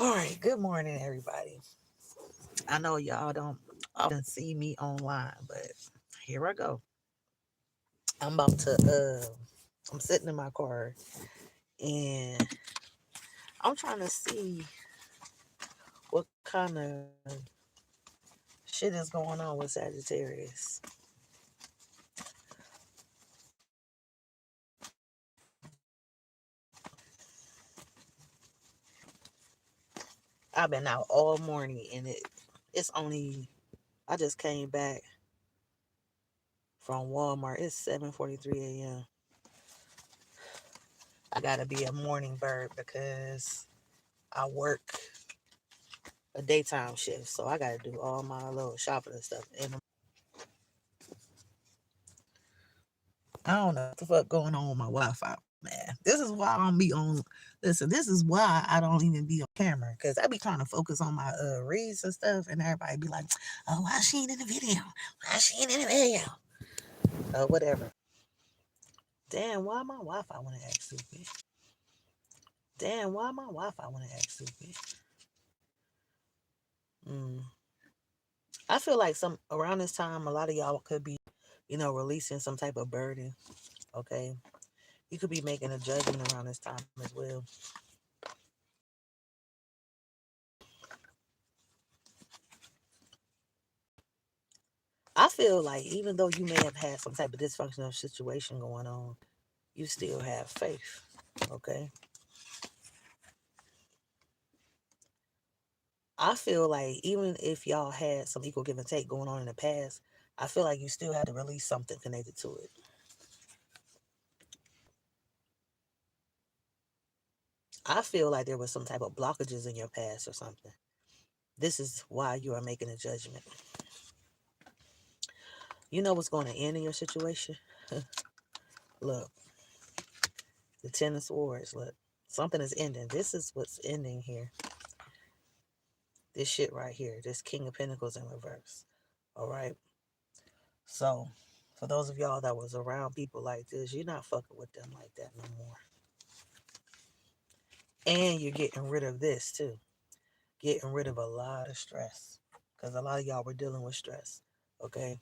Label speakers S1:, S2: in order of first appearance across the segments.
S1: All right, good morning, everybody. I know y'all don't often see me online, but here I go. I'm about to, I'm sitting in my car and I'm trying to see what kind of shit is going on with Sagittarius. I've been out all morning and it's only, I just came back from Walmart. It's 7:43 a.m. I gotta be a morning bird because I work a daytime shift, so I gotta do all my little shopping and stuff in the I don't know what the fuck going on with my Wi-Fi, man. This is why I don't be on. Listen, this is why I don't even be on camera because I be trying to focus on my reads and stuff, and everybody be like, "Oh, why she ain't in the video? Why she ain't in the video? Whatever." Damn, why my Wi-Fi want to act stupid? Damn, why my Wi-Fi want to act stupid? Mm. I feel like some around this time, a lot of y'all could be, releasing some type of burden. Okay, you could be making a judgment around this time as well. I feel like even though you may have had some type of dysfunctional situation going on, you still have faith. Okay. I feel like even if y'all had some equal give and take going on in the past, I feel like you still had to release something connected to it. I feel like there was some type of blockages in your past or something. This is why you are making a judgment. You know what's going to end in your situation? Look, the Ten of Swords. Look, something is ending. This is what's ending here. This shit right here. This King of Pentacles in reverse. All right. So, for those of y'all that was around people like this, you're not fucking with them like that no more. And you're getting rid of this too. Getting rid of a lot of stress. Because a lot of y'all were dealing with stress. Okay.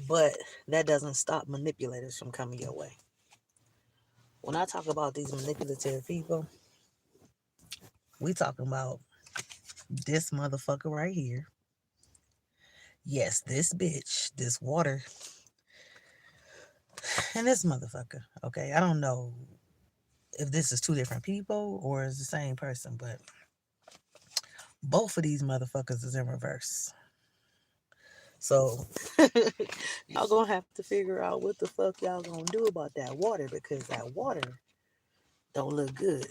S1: But that doesn't stop manipulators from coming your way. When I talk about these manipulative people, we talking about this motherfucker right here. Yes, this bitch, this water, and this motherfucker. Okay. I don't know if this is two different people or is the same person, but both of these motherfuckers is in reverse. So y'all gonna have to figure out what the fuck y'all gonna do about that water because that water don't look good.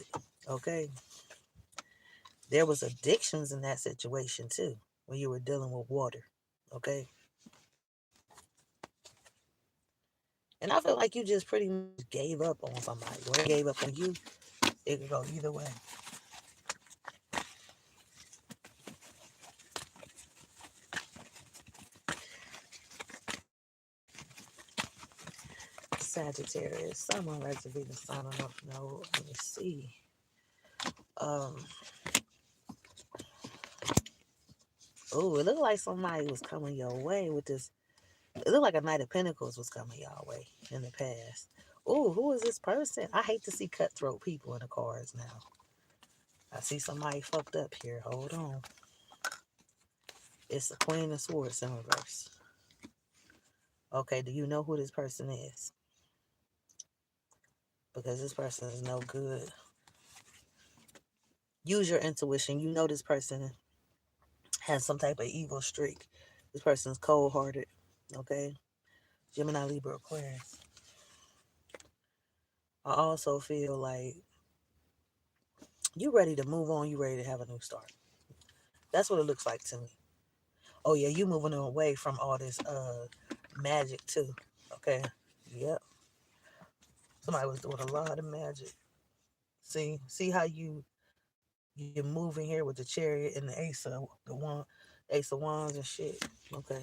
S1: Okay. There was addictions in that situation too when you were dealing with water. Okay. And I feel like you just pretty much gave up on somebody or they gave up on you. It could go either way. Sagittarius, someone ready to be the sun on up. No, let me see. Um, oh, it looked like somebody was coming your way with this. It looked like a Knight of Pentacles was coming your way in the past. Oh, who is this person? I hate to see cutthroat people in the cards now. I see somebody fucked up here. Hold on. It's the Queen of Swords in reverse. Okay, do you know who this person is? Because this person is no good. Use your intuition. You know this person has some type of evil streak. This person's cold hearted. Okay? Gemini, Libra, Aquarius. I also feel like you ready to move on. You ready to have a new start. That's what it looks like to me. Oh yeah, you moving away from all this magic too. Okay. Yep. Somebody was doing a lot of magic. See how you're moving here with the chariot and ace of wands and shit. Okay.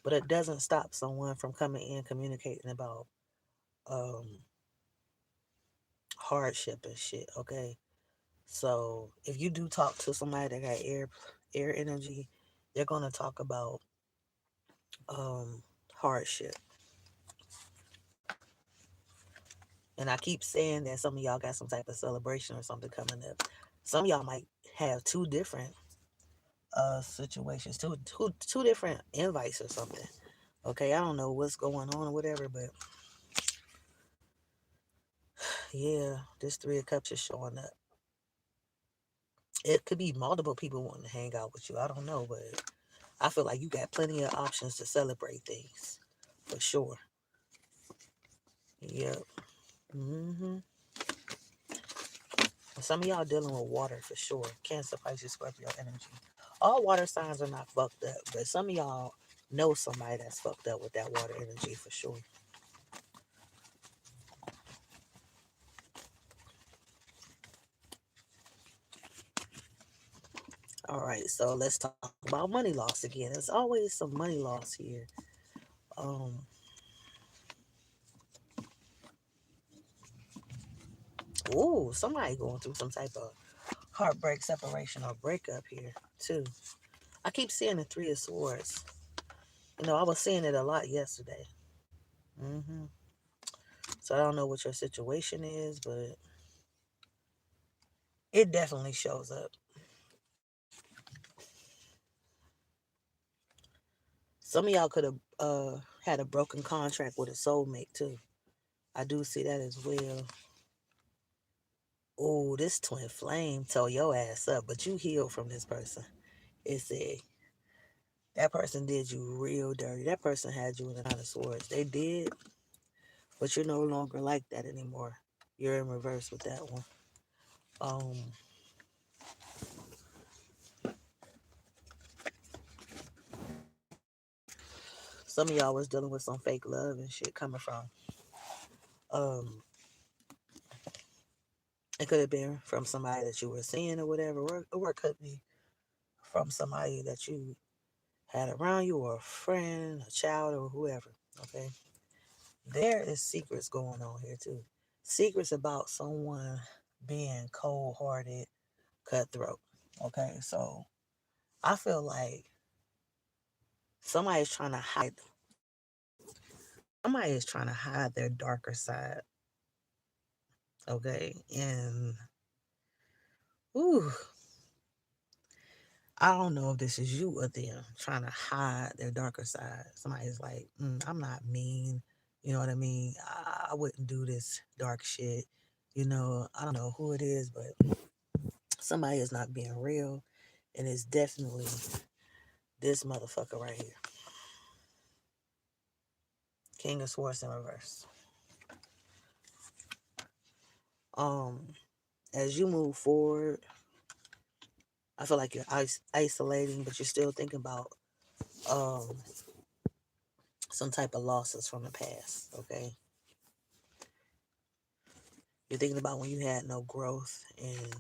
S1: But it doesn't stop someone from coming in communicating about um hardship and shit, okay? So if you do talk to somebody that got air energy, they're gonna talk about um hardship. And I keep saying that some of y'all got some type of celebration or something coming up. Some of y'all might have two different situations, two different invites or something. Okay, I don't know what's going on or whatever, but yeah, this Three of Cups is showing up. It could be multiple people wanting to hang out with you. I don't know, but I feel like you got plenty of options to celebrate things for sure. Yep. hmm Some of y'all dealing with water for sure. Cancer, Pisces, Scorpio energy. All water signs are not fucked up, but some of y'all know somebody that's fucked up with that water energy for sure. All right, so let's talk about money loss again. There's always some money loss here. Um, ooh, somebody going through some type of heartbreak, separation, or breakup here too. I keep seeing the Three of Swords. You know, I was seeing it a lot yesterday. hmm So I don't know what your situation is, but it definitely shows up. Some of y'all could have had a broken contract with a soulmate too. I do see that as well. Oh, this twin flame tore your ass up, but you healed from this person. It said that person did you real dirty. That person had you in the Nine of Swords. They did, but you're no longer like that anymore. You're in reverse with that one. Um, some of y'all was dealing with some fake love and shit coming from. Um, it could have been from somebody that you were seeing or whatever, or it could be from somebody that you had around you, or a friend, a child, or whoever. Okay, there is secrets going on here too. Secrets about someone being cold hearted, cutthroat. Okay, so I feel like somebody's trying to hide. Somebody is trying to hide their darker side. Okay, and ooh, I don't know if this is you or them trying to hide their darker side. Somebody's like, I'm not mean. You know what I mean? I wouldn't do this dark shit. You know, I don't know who it is, but somebody is not being real. And it's definitely this motherfucker right here. King of Swords in reverse. Um, as you move forward, I feel like you're isolating, but you're still thinking about um some type of losses from the past. Okay, you're thinking about when you had no growth, and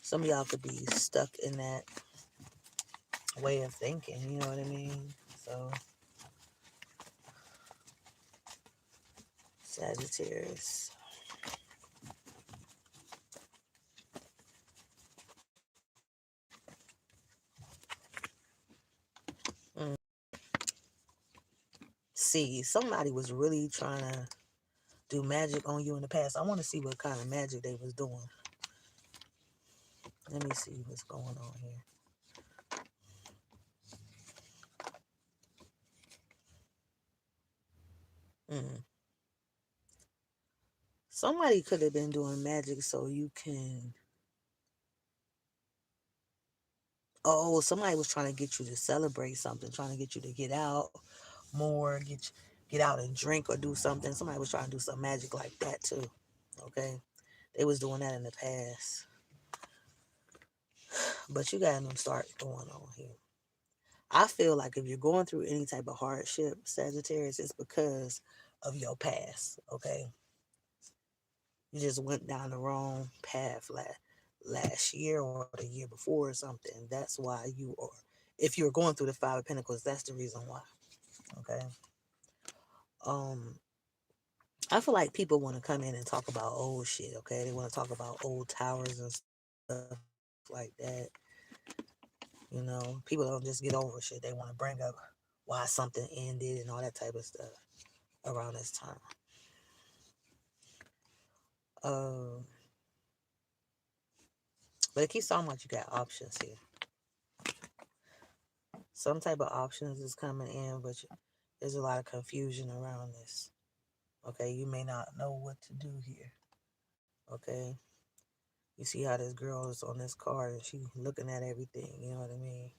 S1: some of y'all could be stuck in that way of thinking. You know what I mean? So Sagittarius. Mm. See, somebody was really trying to do magic on you in the past. I want to see what kind of magic they was doing. Let me see what's going on here. Mm. Somebody could have been doing magic so you can. Oh, somebody was trying to get you to celebrate something, trying to get you to get out more, get out and drink or do something. Somebody was trying to do some magic like that too. Okay, they was doing that in the past, but you got a new start going on here. I feel like if you're going through any type of hardship, Sagittarius, it's because of your past. Okay, you just went down the wrong path last year or the year before or something. That's why you are. If you're going through the Five of Pentacles, that's the reason why. Okay. Um, I feel like people want to come in and talk about old shit, okay? They want to talk about old towers and stuff like that. You know, people don't just get over shit. They want to bring up why something ended and all that type of stuff around this time. Um, but it keeps talking about you got options here. Some type of options is coming in, but there's a lot of confusion around this. Okay, you may not know what to do here. Okay, you see how this girl is on this card and she looking at everything. You know what I mean?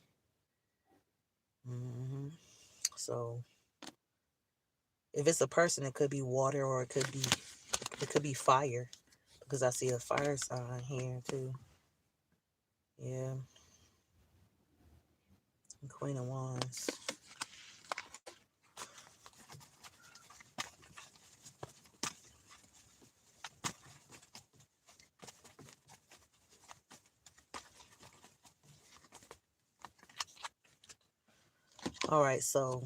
S1: So if it's a person, it could be water or it could be fire, because I see a fire sign here too. Yeah, Queen of Wands. All right, so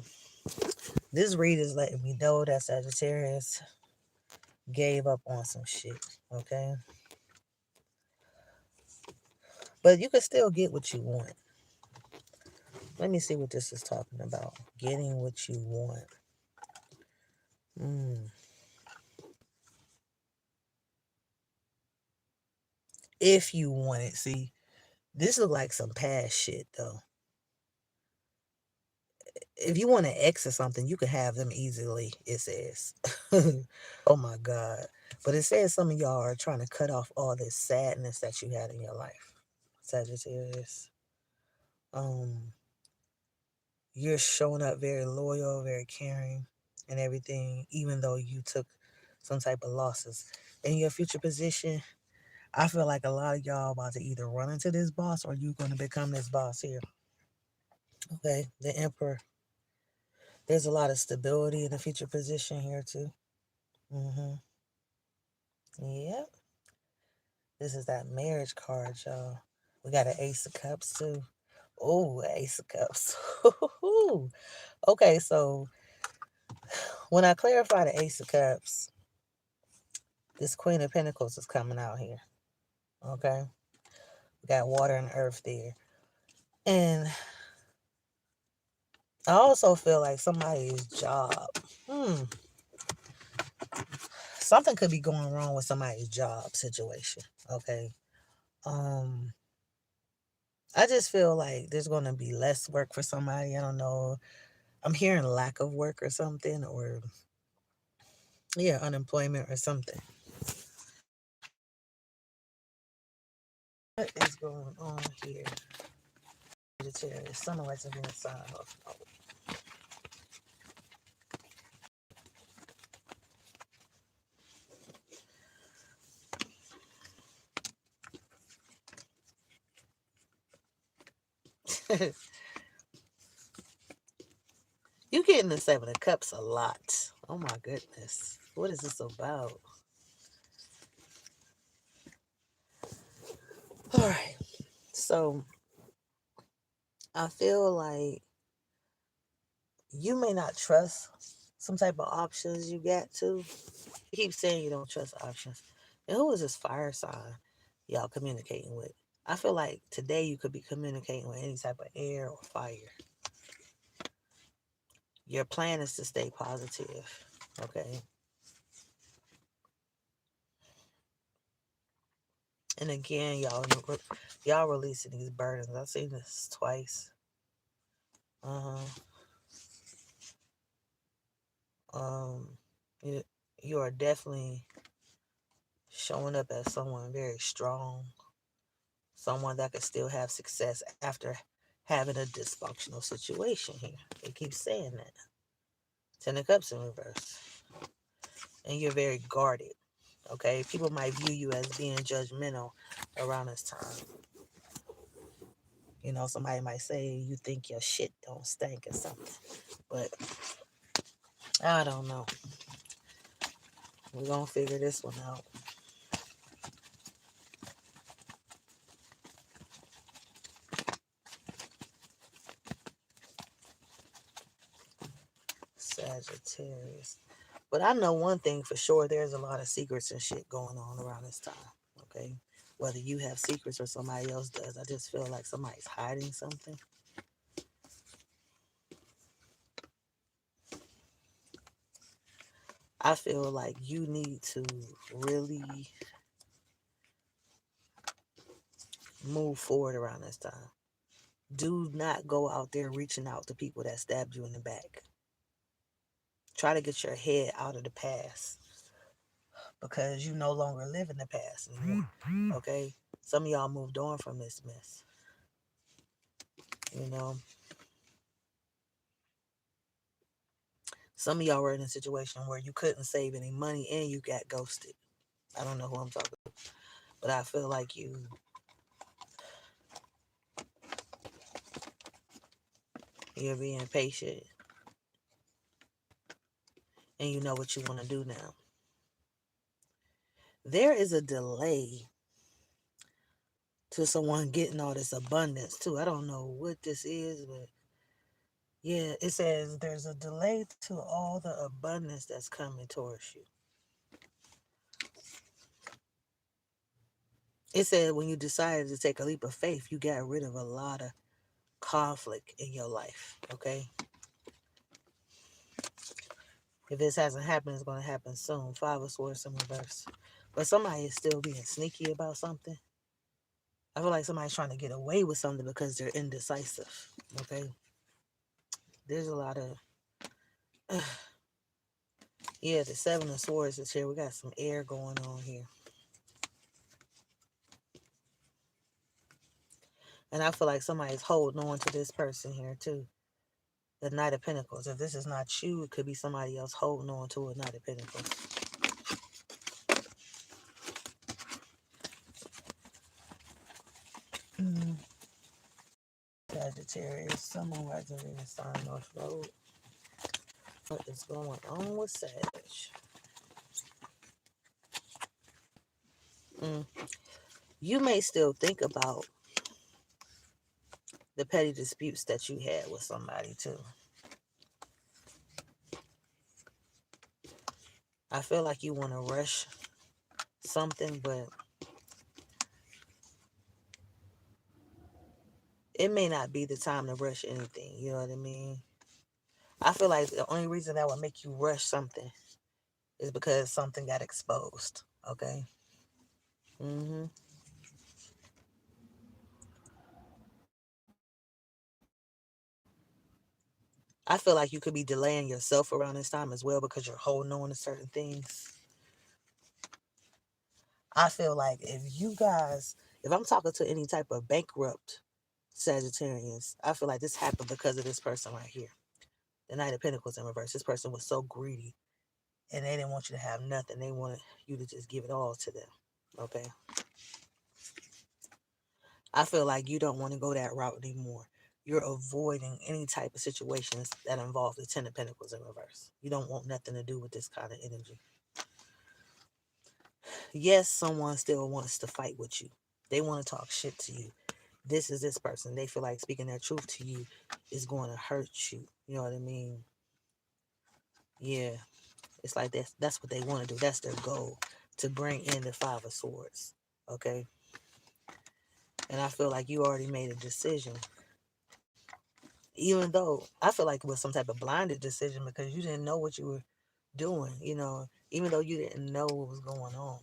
S1: this read is letting me know that Sagittarius gave up on some shit. Okay, but you can still get what you want. Let me see what this is talking about. Getting what you want. If you want it. See, this look like some past shit, though. If you want an ex or something, you can have them easily, it says. Oh my God. But it says some of y'all are trying to cut off all this sadness that you had in your life. Sagittarius. You're showing up very loyal, very caring, and everything, even though you took some type of losses. In your future position, I feel like a lot of y'all about to either run into this boss or you're going to become this boss here. Okay, the Emperor. There's a lot of stability in the future position here too. Yep. This is that marriage card, y'all. We got an Ace of Cups too. Oh, Ace of Cups. Okay, so when I clarify the Ace of Cups, this Queen of Pentacles is coming out here. Okay. We got water and earth there. And I also feel like somebody's job. Something could be going wrong with somebody's job situation. Okay. I just feel like there's gonna be less work for somebody. I don't know. I'm hearing lack of work or something, or yeah, unemployment or something. What is going on here? Sagittarius, Sun, Rising, Venus, sign off. You getting the Seven of Cups a lot. Oh my goodness. What is this about? All right. So I feel like you may not trust some type of options you got to. You keep saying you don't trust options. And who is this fire sign y'all communicating with? I feel like today you could be communicating with any type of air or fire. Your plan is to stay positive. Okay. And again, y'all releasing these burdens. I've seen this twice. Uh-huh. Um, you, you are definitely showing up as someone very strong, someone that can still have success after having a dysfunctional situation here. They keep saying that. Ten of Cups in reverse. And you're very guarded. Okay? People might view you as being judgmental around this time. You know, somebody might say you think your shit don't stink or something. But I don't know. We're going to figure this one out. Sagittarius. But I know one thing for sure, there's a lot of secrets and shit going on around this time. Okay. Whether you have secrets or somebody else does, I just feel like somebody's hiding something. I feel like you need to really move forward around this time. Do not go out there reaching out to people that stabbed you in the back. Try to get your head out of the past because you no longer live in the past anymore. Okay? Some of y'all moved on from this mess. You know, some of y'all were in a situation where you couldn't save any money and you got ghosted. I don't know who I'm talking about, but I feel like you're being patient and you know what you want to do now. There is a delay to someone getting all this abundance too. I don't know what this is, but yeah, it says there's a delay to all the abundance that's coming towards you. It said when you decided to take a leap of faith, you got rid of a lot of conflict in your life. Okay. If this hasn't happened, it's going to happen soon. Five of Swords in reverse. But somebody is still being sneaky about something. I feel like somebody's trying to get away with something because they're indecisive. Okay. There's a lot of yeah, the Seven of Swords is here. We got some air going on here. And I feel like somebody's holding on to this person here too. The Knight of Pentacles. If this is not you, it could be somebody else holding on to a Knight of Pentacles. Sagittarius. Someone rising in the sign North Road. What is going on with Sag? You may still think about the petty disputes that you had with somebody too. I feel like you want to rush something, but it may not be the time to rush anything. You know what I mean? I feel like the only reason that would make you rush something is because something got exposed. Okay? Mm-hmm. I feel like you could be delaying yourself around this time as well because you're holding on to certain things. I feel like if I'm talking to any type of bankrupt Sagittarians, I feel like this happened because of this person right here. The Knight of Pentacles in reverse. This person was so greedy and they didn't want you to have nothing. They wanted you to just give it all to them. Okay? I feel like you don't want to go that route anymore. You're avoiding any type of situations that involve the Ten of Pentacles in reverse. You don't want nothing to do with this kind of energy. Yes, someone still wants to fight with you. They want to talk shit to you. This is this person. They feel like speaking their truth to you is going to hurt you. You know what I mean? Yeah. It's like that's what they want to do. That's their goal, to bring in the Five of Swords. Okay? And I feel like you already made a decision. Even though I feel like it was some type of blinded decision because you didn't know what you were doing, you know, even though you didn't know what was going on.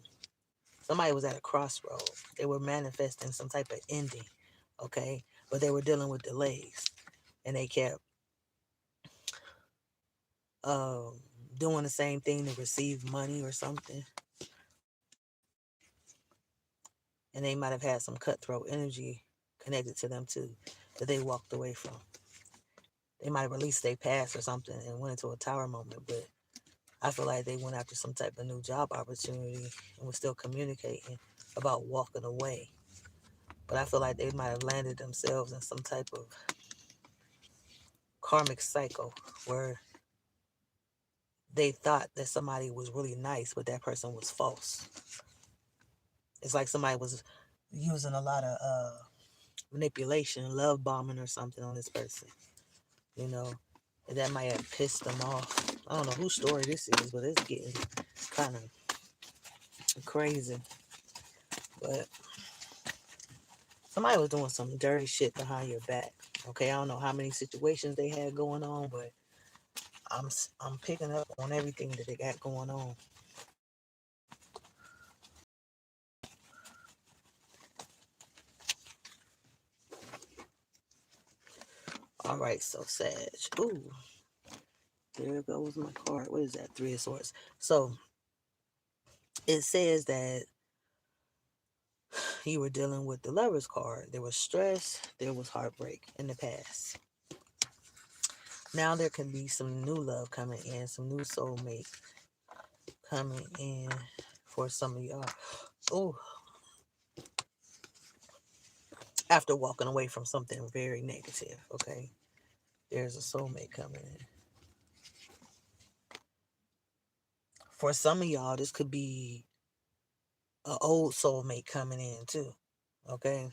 S1: Somebody was at a crossroad. They were manifesting some type of ending, okay? But they were dealing with delays. And they kept um, doing the same thing to receive money or something. And they might have had some cutthroat energy connected to them too that they walked away from. They might have released their past or something and went into a tower moment, but I feel like they went after some type of new job opportunity and were still communicating about walking away. But I feel like they might have landed themselves in some type of karmic cycle where they thought that somebody was really nice, but that person was false. It's like somebody was using a lot of manipulation, love bombing or something on this person, you know. And that might have pissed them off. I don't know whose story this is, but it's getting kind of crazy. But somebody was doing some dirty shit behind your back. Okay, I don't know how many situations they had going on, but I'm picking up on everything that they got going on. All right, so Sag. Ooh, there goes my card. What is that? Three of Swords. So it says that you were dealing with the Lover's card. There was stress. There was heartbreak in the past. Now there can be some new love coming in, some new soulmate coming in for some of y'all. Oh, after walking away from something very negative, okay? There's a soulmate coming in. For some of y'all, this could be an old soulmate coming in too, okay?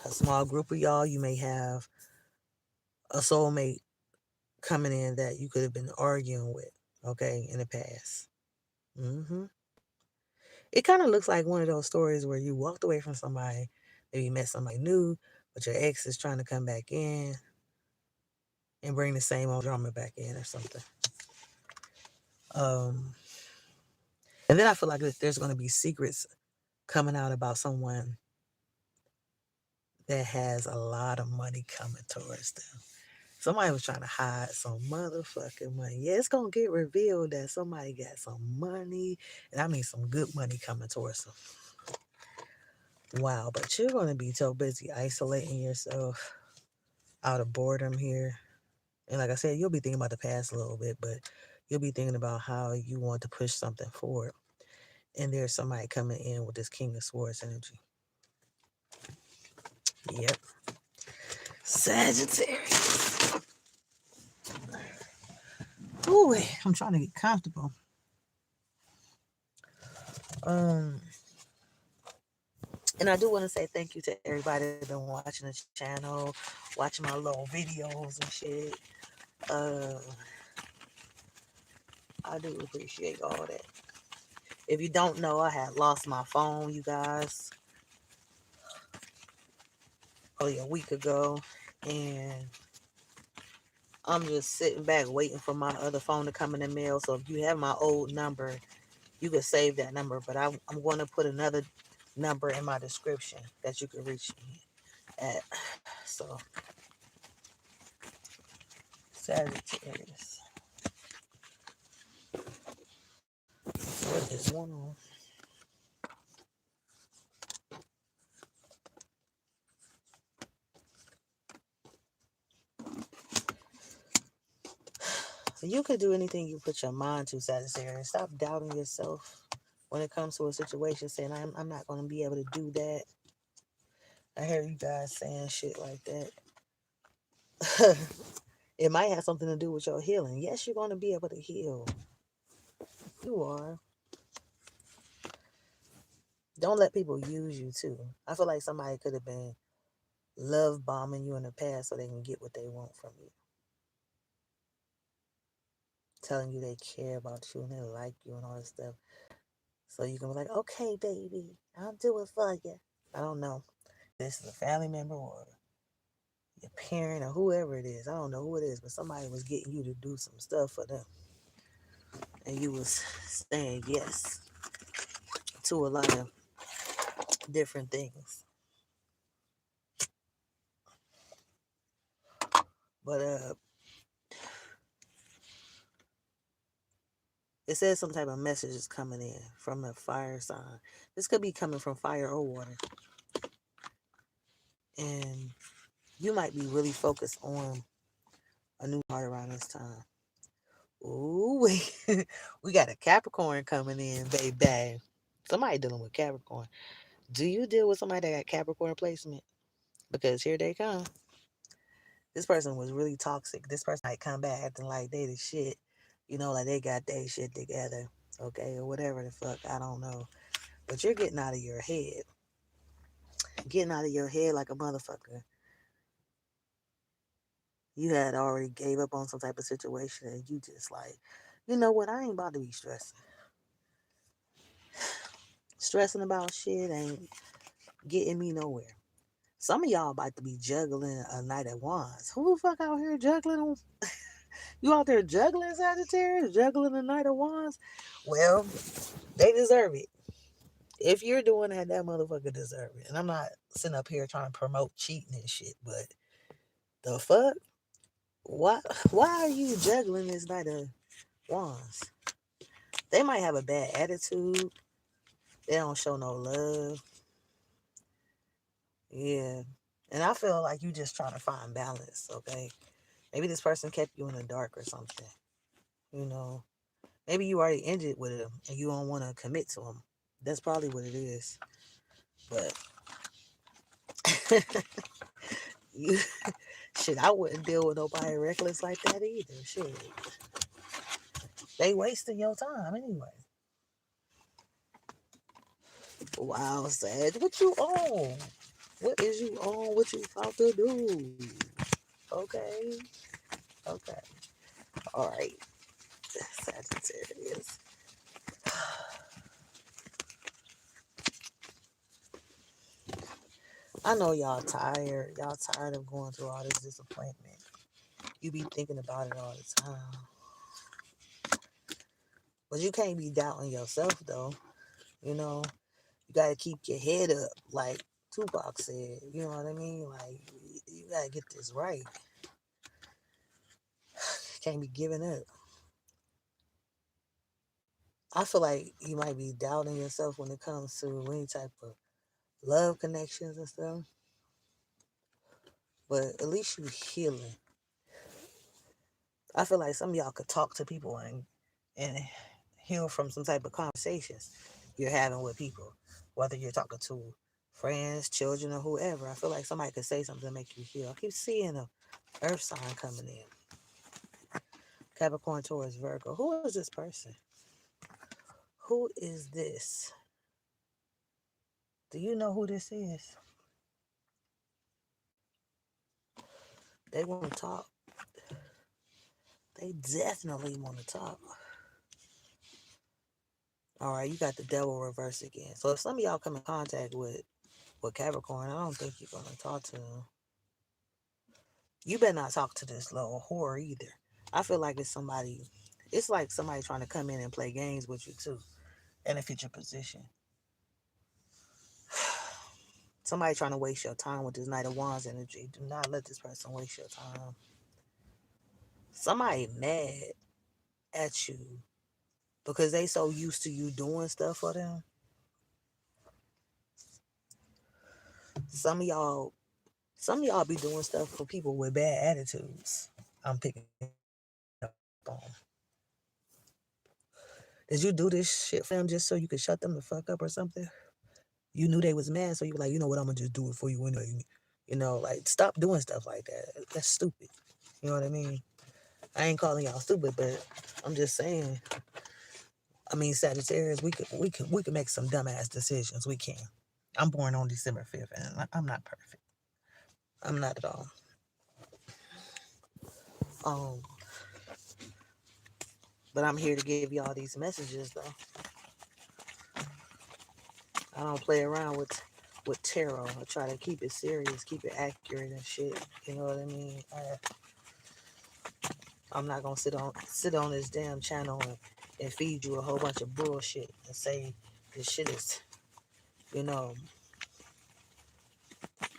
S1: A small group of y'all, you may have a soulmate coming in that you could have been arguing with, okay, in the past. It kind of looks like one of those stories where you walked away from somebody, maybe you met somebody new, but your ex is trying to come back in and bring the same old drama back in or something. Um, and then I feel like there's going to be secrets coming out about someone that has a lot of money coming towards them. Somebody was trying to hide some motherfucking money. Yeah, it's going to get revealed that somebody got some money, and I mean some good money coming towards them. Wow, but you're going to be so busy isolating yourself out of boredom here. And like I said, you'll be thinking about the past a little bit, but you'll be thinking about how you want to push something forward. And there's somebody coming in with this King of Swords energy. Yep. Sagittarius. Ooh, I'm trying to get comfortable. And I do want to say thank you to everybody that's been watching the channel, watching my little videos and shit. I do appreciate all that. If you don't know, I had lost my phone, you guys, probably a week ago. And I'm just sitting back waiting for my other phone to come in the mail. So if you have my old number, you can save that number. But I'm going to put another number in my description that you can reach me at. So, Sagittarius. What is going on? So you could do anything you put your mind to, Sagittarius. Stop doubting yourself when it comes to a situation, saying, I'm not going to be able to do that. I hear you guys saying shit like that. It might have something to do with your healing. Yes, you're going to be able to heal. You are. Don't let people use you too. I feel like somebody could have been love bombing you in the past so they can get what they want from you. Telling you they care about you and they like you and all this stuff. So you can be like, okay, baby, I'll do it for you. I don't know. This is a family member or your parent or whoever it is. I don't know who it is, but somebody was getting you to do some stuff for them. And you was saying yes to a lot of different things. But it says some type of message is coming in from a fire sign. This could be coming from fire or water. And you might be really focused on a new heart around this time. Ooh, we got a Capricorn coming in, baby. Somebody dealing with Capricorn. Do you deal with somebody that got Capricorn placement? Because here they come. This person was really toxic. This person might come back acting like they the shit. You know, like they got their shit together. Okay, or whatever the fuck. I don't know. But you're getting out of your head. Getting out of your head like a motherfucker. You had already gave up on some type of situation and you just like, you know what, I ain't about to be stressing. Stressing about shit ain't getting me nowhere. Some of y'all about to be juggling a night at wands. Who the fuck out here juggling? You out there juggling Sagittarius? Juggling a night of wands? Well, they deserve it. If you're doing that, that motherfucker deserve it. And I'm not sitting up here trying to promote cheating and shit, but the fuck? Why why are you juggling this night of wands? They might have a bad attitude. They don't show no love. Yeah. And I feel like you just trying to find balance, okay? Maybe this person kept you in the dark or something. You know. Maybe you already ended with him and you don't want to commit to him. That's probably what it is. But you shit, I wouldn't deal with nobody reckless like that either. Shit. They wasting your time anyway. Wow, Sag, what you on? What is you on? What you about to do? Okay. Okay. All right. Sagittarius. I know y'all tired. Y'all tired of going through all this disappointment. You be thinking about it all the time. But you can't be doubting yourself though. You know, you gotta keep your head up, like Tupac said. You know what I mean? Like you gotta get this right. Can't be giving up. I feel like you might be doubting yourself when it comes to any type of love connections and stuff. But at least you healing. I feel like some of y'all could talk to people and heal from some type of conversations you're having with people, whether you're talking to friends, children, or whoever. I feel like somebody could say something to make you heal. I keep seeing a earth sign coming in. Capricorn, Taurus, Virgo. Who is this person? Who is this? Do you know who this is? They want to talk. They definitely want to talk. All right, you got the devil reverse again. So if some of y'all come in contact with Capricorn, I don't think you're gonna talk to them. You better not talk to this little whore either. I feel like it's somebody. It's like somebody trying to come in and play games with you too, in a future position. Somebody trying to waste your time with this Knight of Wands energy. Do not let this person waste your time. Somebody mad at you because they so used to you doing stuff for them. Some of y'all, some of y'all be doing stuff for people with bad attitudes. I'm picking up on. Did you do this shit for them just so you could shut them the fuck up or something? You knew they was mad, so you were like, you know what, I'm gonna just do it for you anyway. You know, like stop doing stuff like that. That's stupid. You know what I mean? I ain't calling y'all stupid, but I'm just saying. I mean, Sagittarius, we could make some dumbass decisions. We can. I'm born on December 5th, and I'm not perfect. I'm not at all. Um, but I'm here to give y'all these messages though. I don't play around with tarot. I try to keep it serious, keep it accurate and shit. You know what I mean? I'm not gonna sit on this damn channel and feed you a whole bunch of bullshit and say this shit is, you know,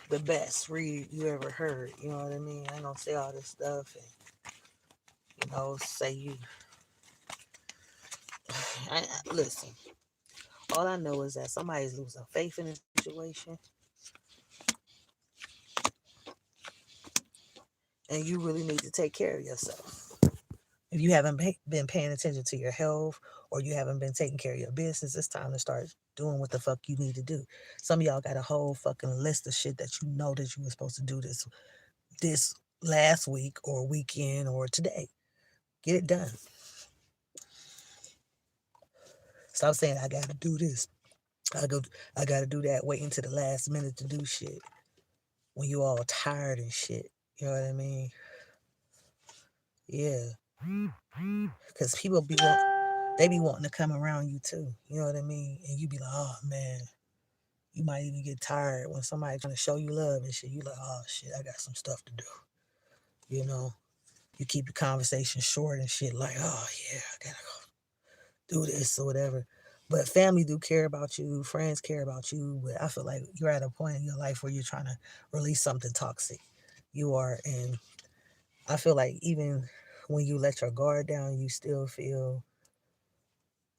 S1: the best read you ever heard. You know what I mean? I ain't gonna say all this stuff and say you. Listen. All I know is that somebody's losing faith in the situation, and you really need to take care of yourself. If you haven't been paying attention to your health or you haven't been taking care of your business, it's time to start doing what the fuck you need to do. Some of y'all got a whole fucking list of shit that you know that you were supposed to do this last week or weekend or today. Get it done. Stop saying I gotta do this. I gotta do that. Waiting to the last minute to do shit when you all tired and shit. You know what I mean? Yeah, because people they be wanting to come around you too. You know what I mean? And you be like, oh man, you might even get tired when somebody trying to show you love and shit. You like, oh shit, I got some stuff to do. You know, you keep your conversation short and shit. Like, oh yeah, I gotta go do this or whatever. But family do care about you, friends care about you. But I feel like you're at a point in your life where you're trying to release something toxic. You are, and I feel like even when you let your guard down, you still feel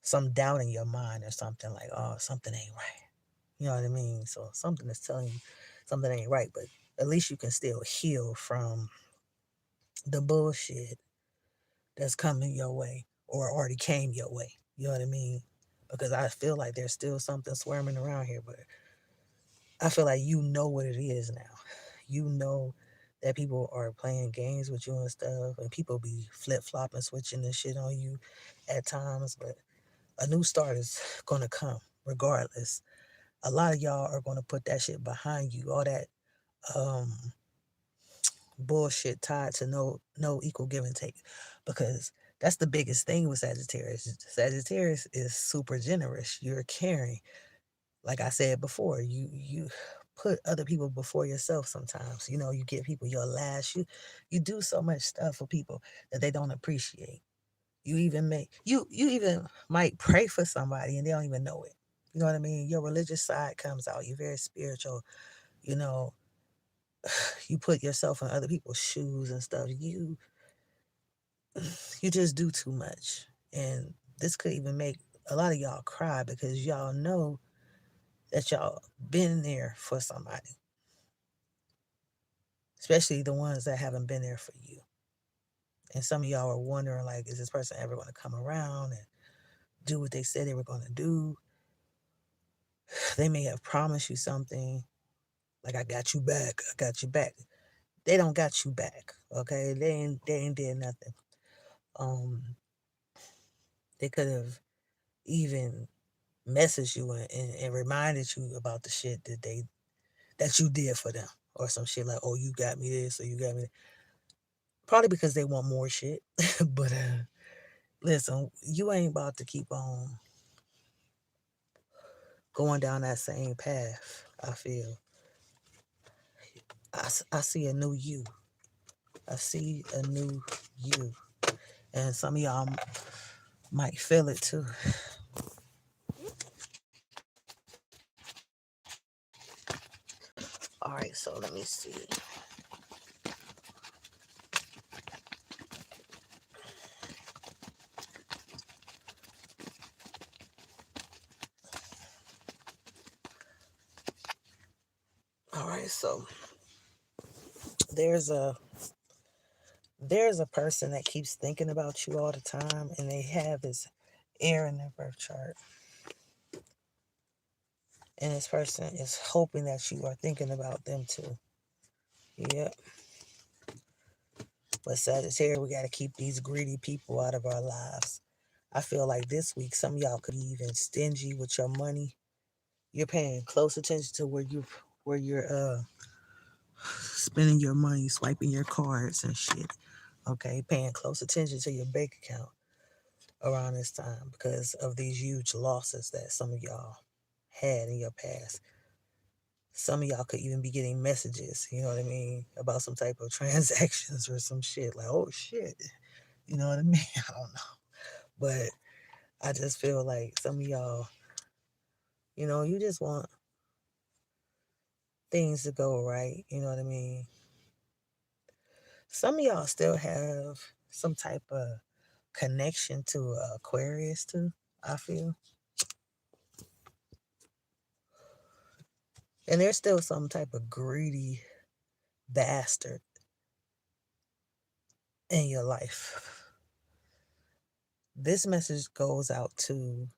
S1: some doubt in your mind or something like, oh, something ain't right. You know what I mean? So something is telling you something ain't right, but at least you can still heal from the bullshit that's coming your way or already came your way. You know what I mean? Because I feel like there's still something swarming around here, but I feel like you know what it is now. You know that people are playing games with you and stuff, and people be flip flopping, switching this shit on you at times, but a new start is gonna come regardless. A lot of y'all are gonna put that shit behind you. All that um bullshit tied to no equal give and take. Because that's the biggest thing with Sagittarius. Sagittarius is super generous. You're caring. Like I said before, you put other people before yourself sometimes. You know, you give people your last. You do so much stuff for people that they don't appreciate. You even might pray for somebody and they don't even know it. You know what I mean? Your religious side comes out. You're very spiritual. You know, you put yourself in other people's shoes and stuff. You just do too much. And this could even make a lot of y'all cry because y'all know that y'all been there for somebody, especially the ones that haven't been there for you. And some of y'all are wondering, like, is this person ever going to come around and do what they said they were going to do? They may have promised you something, like, I got you back, I got you back. They don't got you back, okay? They ain't did nothing. Um, they could have even messaged you and reminded you about the shit that you did for them, or some shit like, oh, you got me this or you got me that. Probably because they want more shit. But listen, you ain't about to keep on going down that same path. I feel I see a new you. I see a new you, and some of y'all might feel it too. All right, so let me see. All right, so there's a there's a person that keeps thinking about you all the time, and they have this air in their birth chart, and this person is hoping that you are thinking about them too. Yep. But Sagittarius, we got to keep these greedy people out of our lives. I feel like this week some of y'all could be even stingy with your money. You're paying close attention to where you're spending your money, swiping your cards and shit. Okay, paying close attention to your bank account around this time because of these huge losses that some of y'all had in your past. Some of y'all could even be getting messages, you know what I mean, about some type of transactions or some shit. Like, oh shit. You know what I mean? I don't know. But I just feel like some of y'all, you just want things to go right. You know what I mean? Some of y'all still have some type of connection to Aquarius too, I feel. And there's still some type of greedy bastard in your life. This message goes out to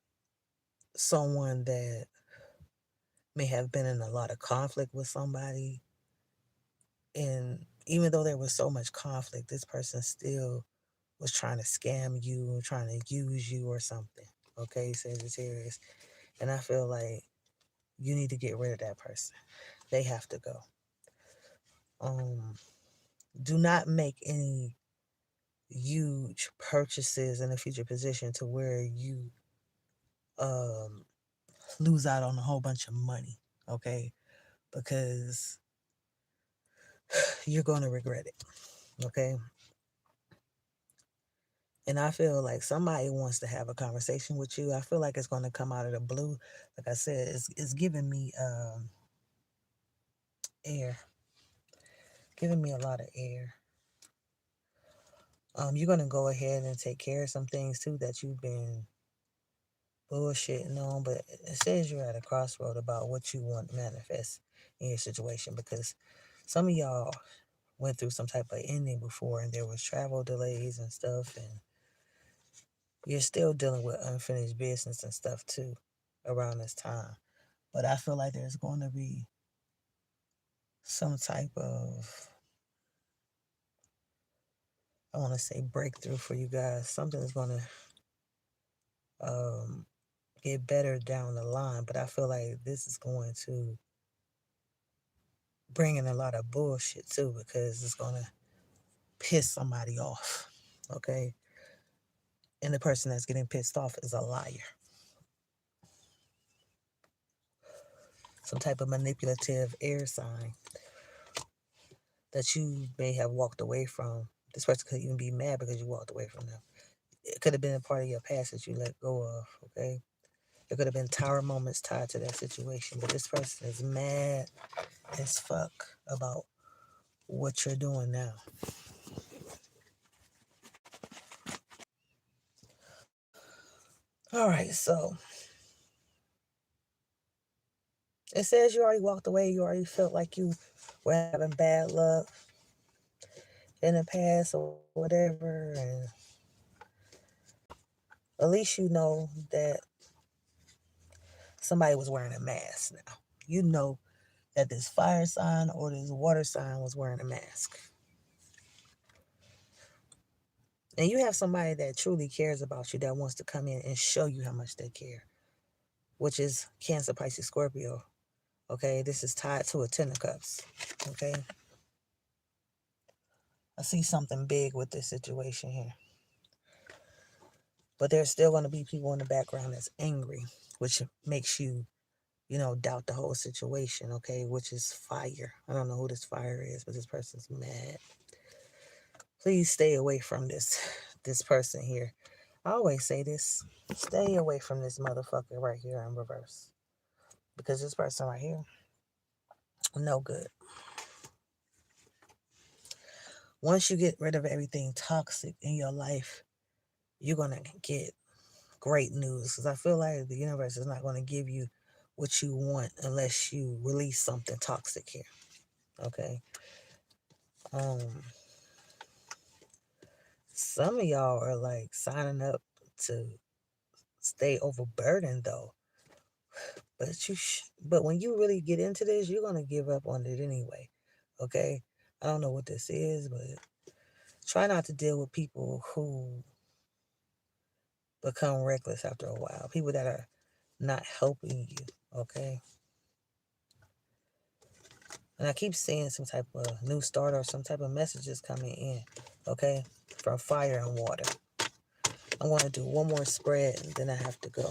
S1: someone that may have been in a lot of conflict with somebody. And even though there was so much conflict, this person still was trying to scam you or trying to use you or something. Okay, Sagittarius. And I feel like you need to get rid of that person. They have to go. Um, do not make any huge purchases in a future position to where you um, lose out on a whole bunch of money, okay? Because you're going to regret it, okay? And I feel like somebody wants to have a conversation with you. I feel like it's going to come out of the blue. Like I said, it's giving me air, giving me a lot of air. You're going to go ahead and take care of some things too that you've been bullshitting on, but it says you're at a crossroad about what you want to manifest in your situation, because some of y'all went through some type of ending before and there was travel delays and stuff, and you're still dealing with unfinished business and stuff too around this time. But I feel like there's going to be some type of, I want to say, breakthrough for you guys. Something is going to get better down the line, but I feel like this is going to bring in a lot of bullshit too, because it's going to piss somebody off, okay? And the person that's getting pissed off is a liar. Some type of manipulative air sign that you may have walked away from. This person could even be mad because you walked away from them. It could have been a part of your past that you let go of, okay? There could have been tower moments tied to that situation, but this person is mad as fuck about what you're doing now. All right, so it says you already walked away. You already felt like you were having bad luck in the past or whatever. And at least you know that somebody was wearing a mask now. You know that this fire sign or this water sign was wearing a mask. And you have somebody that truly cares about you that wants to come in and show you how much they care, which is Cancer, Pisces, Scorpio. Okay, this is tied to a Ten of Cups. Okay, I see something big with this situation here. But there's still going to be people in the background that's angry, which makes you, doubt the whole situation, okay? Which is fire. I don't know who this fire is, but this person's mad. Please stay away from this person here. I always say this. Stay away from this motherfucker right here in reverse. Because this person right here, no good. Once you get rid of everything toxic in your life, you're going to get great news. Because I feel like the universe is not going to give you what you want unless you release something toxic here. Okay? Um, some of y'all are like signing up to stay overburdened though. But when you really get into this, you're gonna give up on it anyway. Okay? I don't know what this is, but try not to deal with people who become reckless after a while. People that are not helping you. Okay? And I keep seeing some type of new start or some type of messages coming in. Okay? From fire and water. I want to do one more spread and then I have to go.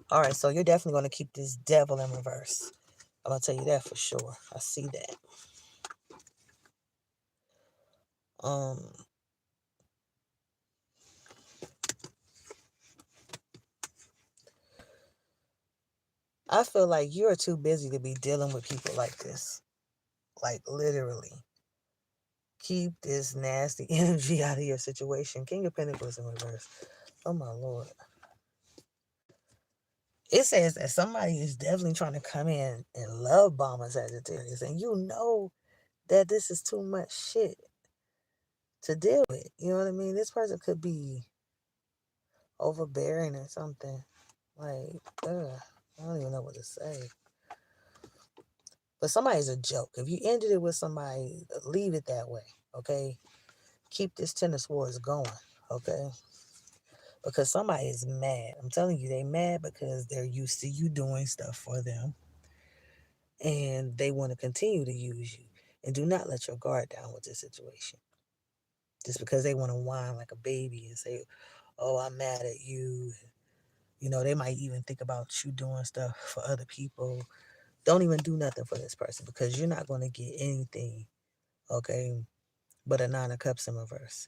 S1: All right, so you're definitely going to keep this devil in reverse. I'm going to tell you that for sure. I see that. Um, I feel like you're too busy to be dealing with people like this. Like, literally. Keep this nasty energy out of your situation. King of Pentacles in reverse. Oh, my Lord. It says that somebody is definitely trying to come in and love bomb a Sagittarius. And you know that this is too much shit to deal with. You know what I mean? This person could be overbearing or something. Like, ugh, I don't even know what to say. But somebody's a joke. If you ended it with somebody, leave it that way, okay? Keep this Ten of Swords going, okay? Because somebody is mad. I'm telling you, they mad because they're used to you doing stuff for them, and they want to continue to use you. And do not let your guard down with this situation. Just because they want to whine like a baby and say, "Oh, I'm mad at you." You know, they might even think about you doing stuff for other people. Don't even do nothing for this person because you're not going to get anything, okay, but a Nine of Cups in reverse.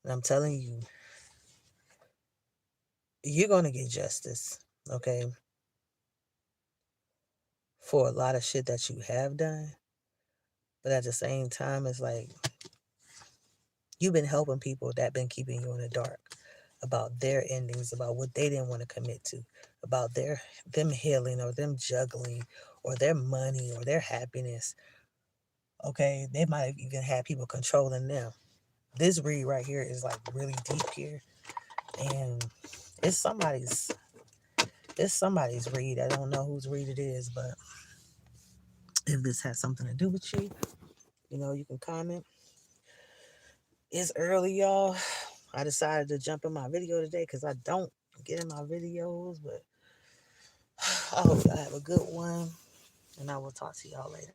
S1: And I'm telling you, you're going to get justice, okay, for a lot of shit that you have done. But at the same time, it's like you've been helping people that been keeping you in the dark about their endings, about what they didn't want to commit to, about them healing or them juggling or their money or their happiness. Okay, they might have even had people controlling them. This read right here is like really deep here, and it's somebody's it's somebody's read. I don't know whose read it is, but if this has something to do with you, you can comment. It's early, y'all. I decided to jump in my video today because I don't get in my videos, but I hope y'all have a good one, and I will talk to y'all later.